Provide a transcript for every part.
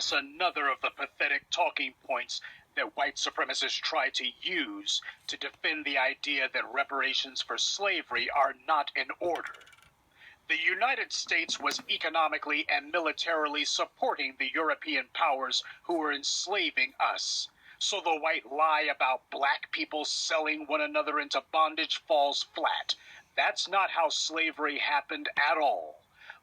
address another of the pathetic talking points that white supremacists try to use to defend the idea that reparations for slavery are not in order. The United States was economically and militarily supporting the European powers who were enslaving us. So the white lie about black people selling one another into bondage falls flat. That's not how slavery happened at all.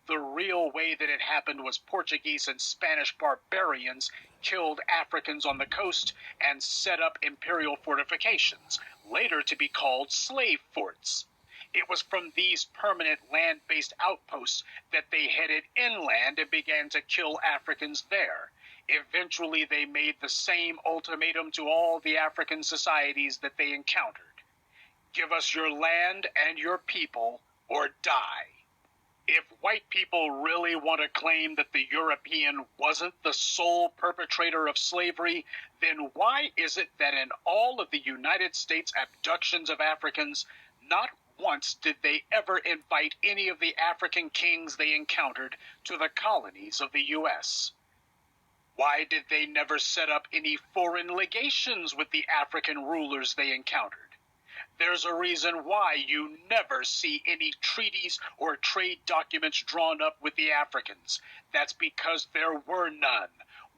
The real way that it happened was Portuguese and Spanish barbarians killed Africans on the coast and set up imperial fortifications, later to be called slave forts. It was from these permanent land-based outposts that they headed inland and began to kill Africans there. Eventually, they made the same ultimatum to all the African societies that they encountered. Give us your land and your people, or die. If white people really want to claim that the European wasn't the sole perpetrator of slavery, then why is it that in all of the United States abductions of Africans, not once did they ever invite any of the African kings they encountered to the colonies of the U.S.? Why did they never set up any foreign legations with the African rulers they encountered? There's a reason why you never see any treaties or trade documents drawn up with the Africans. That's because there were none.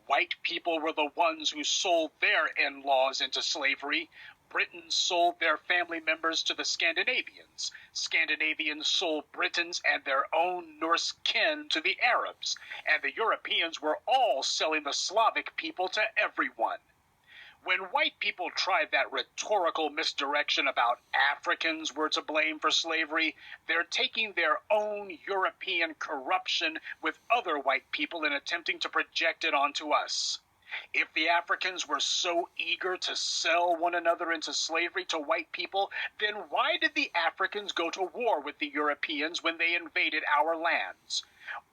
White people were the ones who sold their in-laws into slavery. Britons sold their family members to the Scandinavians. Scandinavians sold Britons and their own Norse kin to the Arabs. And the Europeans were all selling the Slavic people to everyone. When white people tried that rhetorical misdirection about Africans were to blame for slavery, they're taking their own European corruption with other white people and attempting to project it onto us. If the Africans were so eager to sell one another into slavery to white people, then why did the Africans go to war with the Europeans when they invaded our lands?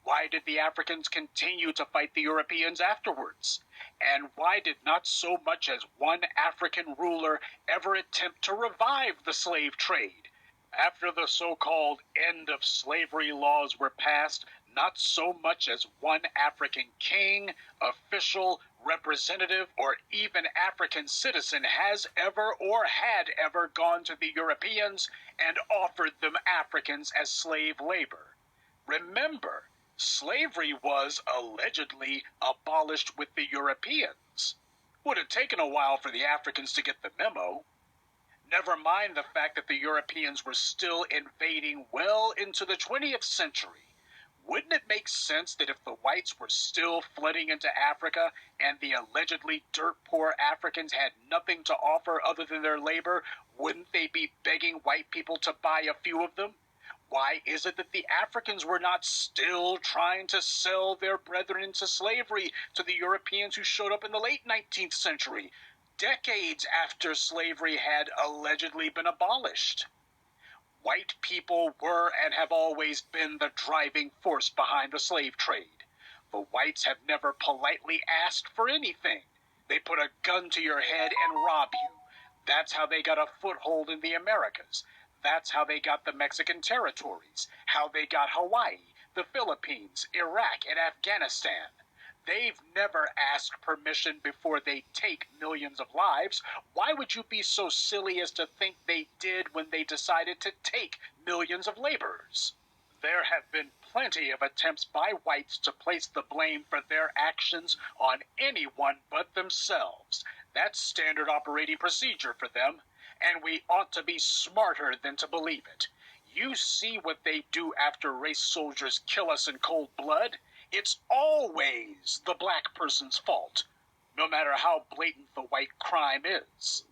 Why did the Africans continue to fight the Europeans afterwards? And why did not so much as one African ruler ever attempt to revive the slave trade? After the so-called end of slavery laws were passed, not so much as one African king, official, representative, or even African citizen has ever or had ever gone to the Europeans and offered them Africans as slave labor. Remember, slavery was allegedly abolished with the Europeans. Would have taken a while for the Africans to get the memo. Never mind the fact that the Europeans were still invading well into the 20th century. Wouldn't it make sense that if the whites were still flooding into Africa and the allegedly dirt-poor Africans had nothing to offer other than their labor, wouldn't they be begging white people to buy a few of them? Why is it that the Africans were not still trying to sell their brethren into slavery to the Europeans who showed up in the late 19th century, decades after slavery had allegedly been abolished? White people were and have always been the driving force behind the slave trade. The whites have never politely asked for anything. They put a gun to your head and rob you. That's how they got a foothold in the Americas. That's how they got the Mexican territories, how they got Hawaii, the Philippines, Iraq, and Afghanistan. They've never asked permission before they take millions of lives. Why would you be so silly as to think they did when they decided to take millions of laborers? There have been plenty of attempts by whites to place the blame for their actions on anyone but themselves. That's standard operating procedure for them, and we ought to be smarter than to believe it. You see what they do after race soldiers kill us in cold blood. It's always the black person's fault, no matter how blatant the white crime is.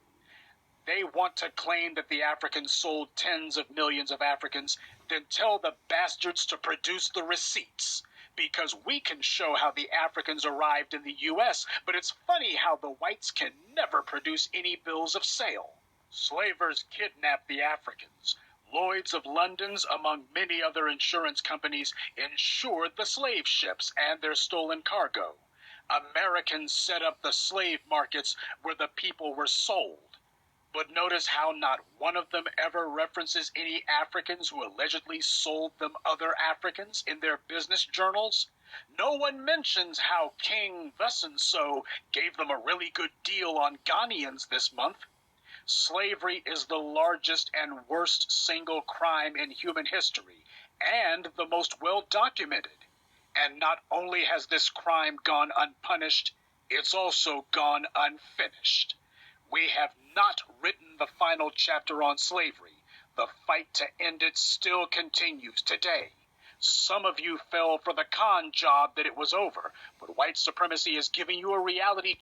They want to claim that the Africans sold tens of millions of Africans, then tell the bastards to produce the receipts. Because we can show how the Africans arrived in the U.S., but it's funny how the whites can never produce any bills of sale. Slavers kidnapped the Africans. Lloyd's of London's, among many other insurance companies, insured the slave ships and their stolen cargo. Americans set up the slave markets where the people were sold. But notice how not one of them ever references any Africans who allegedly sold them other Africans in their business journals. No one mentions how King thus-and-so gave them a really good deal on Ghanaians this month. Slavery is the largest and worst single crime in human history, and the most well-documented. And not only has this crime gone unpunished, it's also gone unfinished. We have not written the final chapter on slavery. The fight to end it still continues today. Some of you fell for the con job that it was over, but white supremacy is giving you a reality